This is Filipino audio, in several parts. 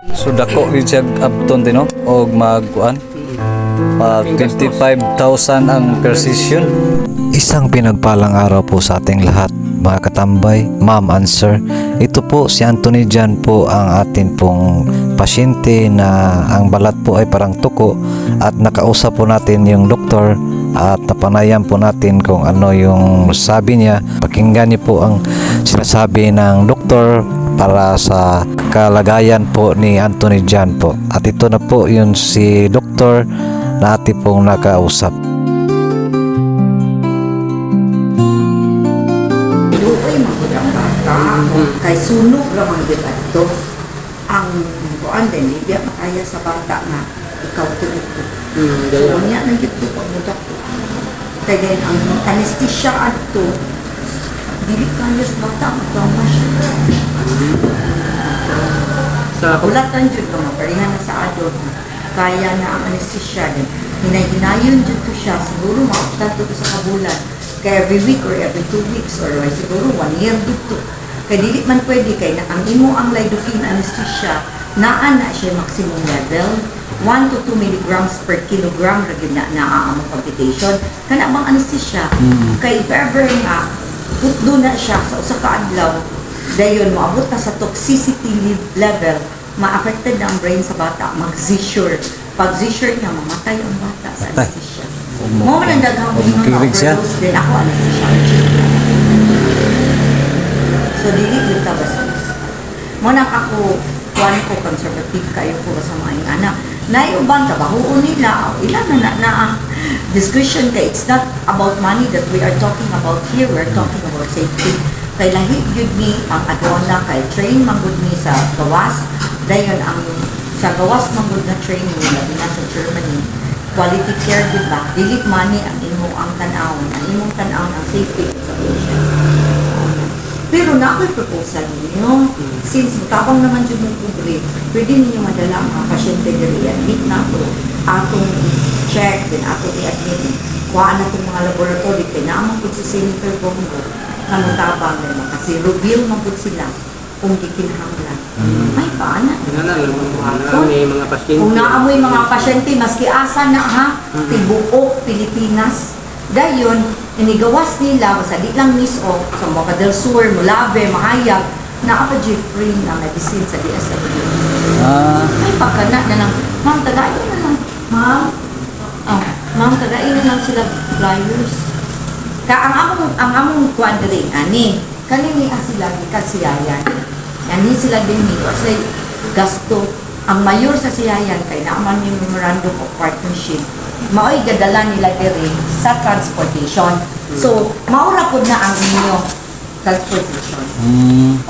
So dako gyud siya abton din no og magkuan pag 25,000 ang per session. Isang pinagpalang araw po sa ating lahat, mga katambay, ma'am and sir. Ito po si Anthony Jan po ang atin pong pasyente na ang balat po ay parang tuko, at nakausap po natin yung doktor at napanayan po natin kung ano yung sabi niya. Pakinggan niyo po ang sinasabi ng doktor para sa kalagayan po ni Anthony Jan po. At ito na po yun si doktor na atin pong nakausap. Luoy magud ang bata kay sunog ra man gyud adto ang kuan din di makaya sa bata nga ikaw tuig ko. So niya na gyud ko pagmudak ko. Kay din ang anesthesia adto dili kaya sa bata magtrauma siya. Sa ulatan jud ko maparihan na sa adult kaya na ang anesthesia din. Hinay-hinayon jud to siya siguro maabtan to sa kabulan. Kaya every week or every 2 weeks or siguro 1 year dito. Kaya dili man pwede kay na ang imo ang lidocaine anesthesia naa na siya maximum level 1 to 2 milligrams per kilogram ra gyud na ang computation kana bang anesthesia kay if ever nga putdo na siya sa usa ka adlaw dayon moabot na sa toxicity level ma-affected na ang brain sa bata mag-seizure pag seizure niya mamatay ang bata sa anesthesia. Mo man ang daghang Kilig siya. din ako anesthesia. So dili gyud ta basta. Mo nang ako kuan ko conservative kayo ko sa mga anak. Nay uban trabaho nila ilan na discussion kay it's not about money that we are talking about here, we're talking about safety. Kay lahi gyud ni ang adwana kay train manggod ni sa gawas dayon ang sa gawas manggod na training labi na sa Germany quality care di ba dili money ang imo ang tan-awon ang imong tan-awon ang safety sa patient. Pero na ako'y proposal ninyo since mutabang naman yung mong kubre pwede ninyo madala ang mga pasyente diri admit na ito atong check din atong i-admit kuhaan na itong mga laboratory kaya naman po si Senator Bongo na mutabang nila kasi reveal man po sila kung gikinahanglan. Ay, paano? May mga pasyente. Kung naamoy mga pasyente, maski asa na ha, Tibuok, Pilipinas, dayon, inigawas nila, basta di lang miso, sa Boca del Sur, Mulave, Mahayag, free na medicine sa DSW. Ay, pagkana na lang, ma'am, tagain na lang. Ma'am, tagain na lang sila flyers. Ang among quadring, ani, kanini sila, siyayan. Ani sila din ni kasi gasto ang mayor sa siyayan kay naaman yung memorandum of partnership mao'y gadala nila diri sa transportation. So maura pud na ang inyo transportation.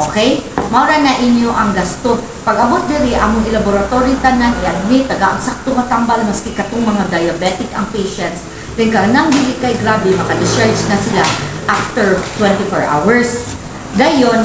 Okay? Maura na inyo ang gasto. Pag abot diri among laboratory tanan i-admit taga ang sakto nga tambal maski katong mga diabetic ang patients then kanang dili kay grabe maka-discharge na sila after 24 hours. Dayon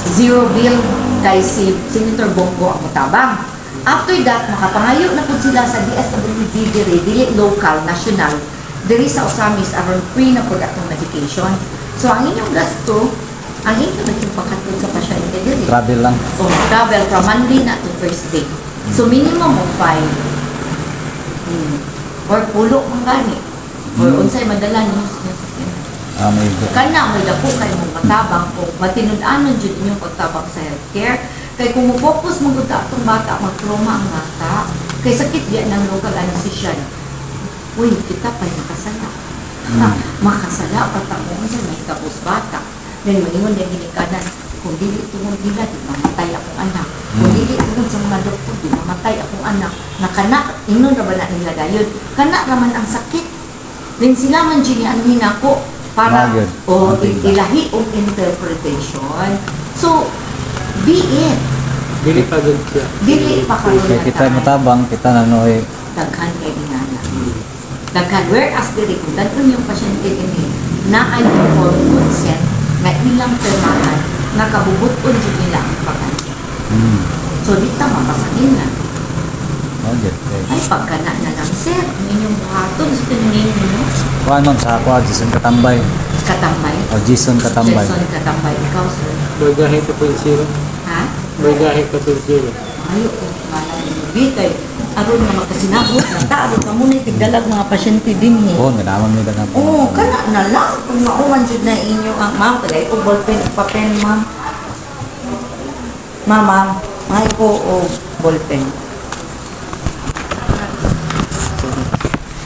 zero bill kay si Senator Bongo ang mutabang. After that, makapangayo na po sila sa DSWD dili local, national. Diri sa Osamis, aron free na po atong medication. So, ang inyong gasto, ang inyong naging pagkatod sa pasyente diri. Travel lang. O, travel from Monday na to Thursday. So, minimum of 5. Or pulo kung gani. Or unsay madala niyo sa May kana may dako kay mong matabang o matinud-anon jud inyong pagtabang sa healthcare kay kung mo-focus mo gud atong bata magtrauma ang bata kay sakit diyan ng local anesthesia. Uy, kita pa makasala. Makasala pata mo unsa may tapos bata. Then maingon din ginikanan kung dili tungod nila di mamatay akong anak. Kung dili tungod sa mga doktor di mamatay akong anak. Nakana inon ra ba na nila dayon? Kana raman ang sakit. Then sila man jini ang hinako para ilahi o interpretation. So, be it. Dili pa good siya. Dili pa kayo kaya kita matabang, kita nanoy. daghan kay dinana. Daghan, whereas dili kung daghan yung pasyente ini na ay informed consent na ilang permahan nakabubuton jud nila ang pagkanya. So, di ta mapasangin na. Ay, pagkana na lang, sir. Ang inyong buhaton. Gusto ninyo, no? Kuan ma'am sa ako, Jason Katambay. Katambay? Jason Katambay. Jason Katambay. Ikaw, sir? Bargahe 2.0. Ha? Bargahe 2.0. Ayaw ko. pangalan ni Bitay. Aron nga magkasinabot na ta, aron ka muna tigdalag mga pasyente din eh. Oo, nga naman may dagang. Oo, kana na lang. Kung mauman dyan na inyo ang ma'am, kaya ko ballpen, papen, ma'am. Ma'am, may ko o ballpen.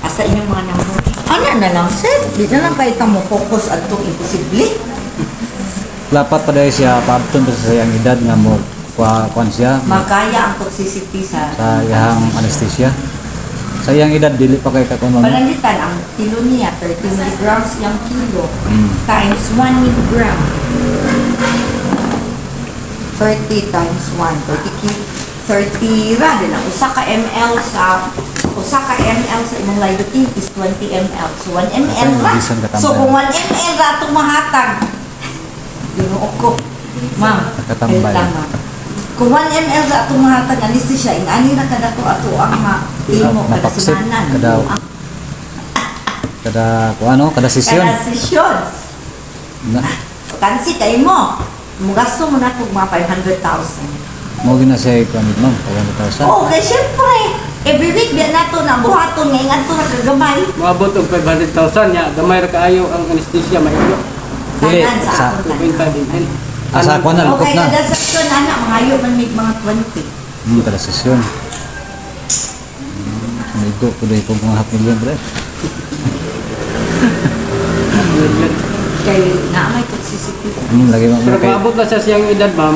Asa inyong mga number? Ano na lang, sir? Di na lang kayo mo focus at itong imposible. Dapat pa dahil siya paabton pa sa iyang edad nga mo kuan siya Makaya ang toxicity sa sa iyang anesthesia. Sa iyang edad dili pa kay kakon ma'am. Panalitan, ang kilo niya, 30 milligrams yung kilo, times 1 milligram. 30 times 1, 30 ra, din ang usa ka ml sa imong lidocaine is 20 ml. So 1 ml ra. Bisan katambay. So kung 1 ml ra itong mahatag, ginoo ko. Ma'am, Katambay. wait lang, ma'am. Kung 1 ml ra itong mahatag, anesthesia, ingani ra kada to ato ang ma-imo kada Napaksit, semanan. kada sesyon. Kada sesyon. Na, Kansi kayo mo. Mugasto mo na kung mga 500,000. mo gina siya kuan ma'am, 500,000. Oo, kaya syempre, every week biya nato na buhaton nga ingat to nakagamay. Maabot og 500,000 nya, gamay ra kaayo ang anesthesia mahilo. Dili, Tanan sa- sa akong tanan. 2.5 din. Asa ko na lukot Okay, na. kada sesyon ana, mangayo man may mga 20. Kada sesyon. Migo ko dai kung mga half million bre. Kay na may toxicity. Lagi mo Pero kay maabot na sa siyang edad, ma'am.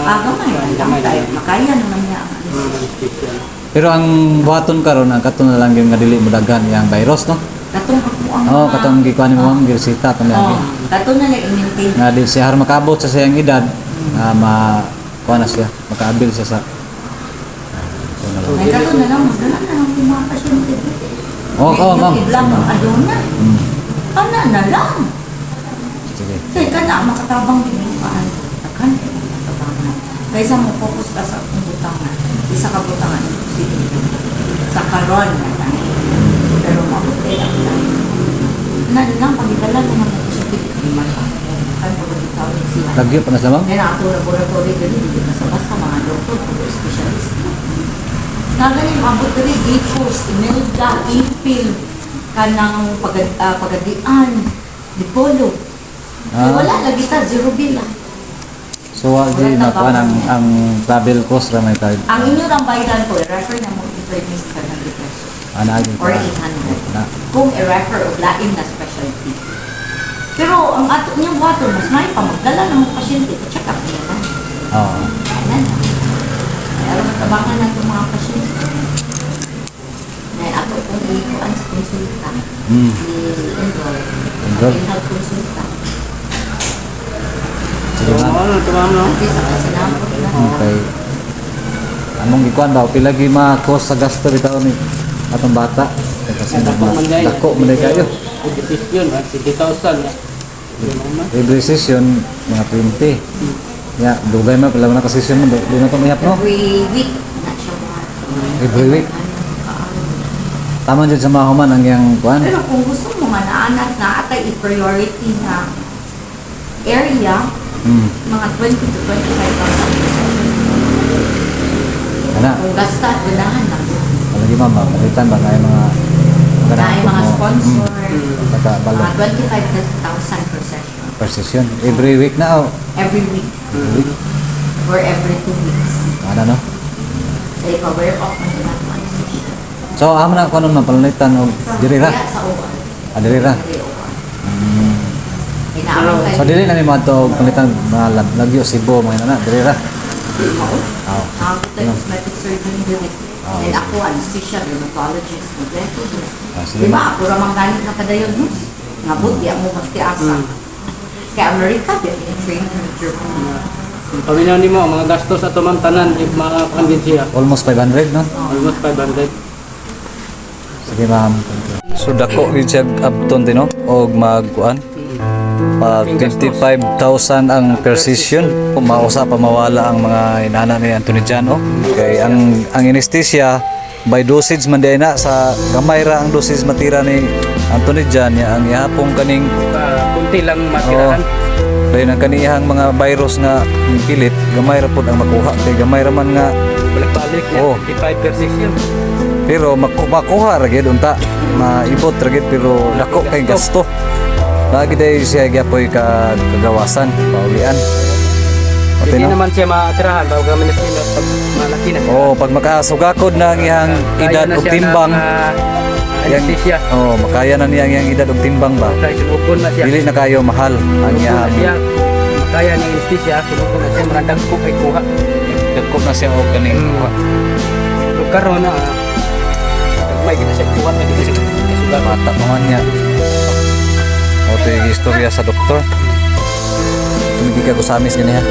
Gamay. Gamay tayo. Makaya naman niya ang anesthesia. pero ang buhaton karon ang katon na lang yung nga dili mo daghan yang virus no. Katong ako ang Oh, katong gikuan mo ma'am, girsita to Oh, lagi. katong na lang i-maintain. Nga di siya har makabot sa siyang edad nga kuan na siya, makaabil siya sa May katong na lang, magdala na lang yung mga pasyente. ma'am. Iblang ang aduna. Mm. Ana na lang. Sige. Kaya ka na, makatabang din yung paan. Takan, makatabang. Kaysa mo focus ka sa akong butangan. Isa ka butangan. Sa karon na lang. Pero mabuti ang lang. Na lang, pagkikala mo naman ito siya pilihan. Kan pagkikala siya. Lagi pa na sa ma'am. Kaya na ako laboratory gani, hindi ka sa basta mga doktor, mga specialist. Nagaling mabot rin, glucose, imelda, impil, kanang pagadian, dipolo. Wala lagi ta, zero bill lang. So di na kuan ang travel cost ra may tag. Ang inyo lang bayaran ko, i-refer na mo intermist ka ng depression. Ana agi Or pa. 800. Na. Kung i-refer o lain na specialty. Pero ang ato niyong water, mas may pa magdala ng mga pasyente, check up niya na. Oo. Ayan na. Pero matabangan na itong mga pasyente. Na ako kung ikuan sa konsulta. Enroll. I-enroll. I-health konsulta. Sige ma'am. Oo, tumam no. Kasi sa kasinapot na. Okay. Among gikuan ba pila gi ma-cost sa gasto bitaw ni atong bata. Kasi dako man day kayo. Anesthesia, 50,000. Every session mga 20. Ya, dugay man pala na ka session mo, di na to mayap no. Every week na siya buhat. Every week. Tama dyan sa mga human ang yang kuan. Pero kung gusto mo nga naanak na atay i-priority na area, mga 20 to 25,000. Ana, Kung gasta, ganahan lang. lagi ma'am, malitan ba kay mga Dahil mga sponsor, Baka balo mga 25,000 per session. per session. Every week na oh. Every week. Or every 2 weeks. Ano no? So, i-cover off mo na naman ang session. So amo na kuno man palalitan og diri ra. Kaya sa uwan. Diri ra. Inaaraw kayo. So dili na ni madto og palitan mga lagyo Cebu mga na diri ra. Oh. Nakakot tayo cosmetic surgeon din. And ako, anesthesia, dermatologist, magleto din. Sige Diba, ako ramang ganit na kadayon mo. Nga buti, ang mo magtiasa. Kaya Amerika, yung trainer ng Germany. Paminaw nimo ang mga gastos ato ma'am tanan yung mga pandensya. Almost 500 no? Almost 500. Sige ma'am. So dako gid siya abton din no og magkuan. Pag 25,000 ang per session, mausa pa mawala ang mga inana ni Anthony Jan no. Kay ang anesthesia by dosage man din na sa gamay ra ang dosage matira ni Anthony Jan ya ang ihapong kaning Kunti lang matirahan. kay ang kaniyang mga virus nga pilit gamay ra pud ang makuha kay gamay ra man nga balik-balik niya. Oo. 55 per section. Pero makuha ra gyud unta. Maibot ra gyud pero dako kay gasto. Lagi day siya gyapoy kagawasan, paulian. Okay, Hindi no? naman siya maatirahan bago kami na sila pag malaki na. Oh, pag makasugakod na ang iyang edad Kaya na ug siya timbang, ng, anesthesia. oh, makaya na niya ang iyang edad ug timbang ba. Kaya sumubon na siya. Dili na kayo mahal ang Sumubon na iyang siya. Kaya ng anesthesia, sumubon na siya. Marandang ko ay kuha. dagko na siya og kaning Kung karoon na, may gina siya kuha, may gina siya kasugat. mata pa man niya. O ito yung istorya sa doktor. Tumigi ka ko sa amis ganyan.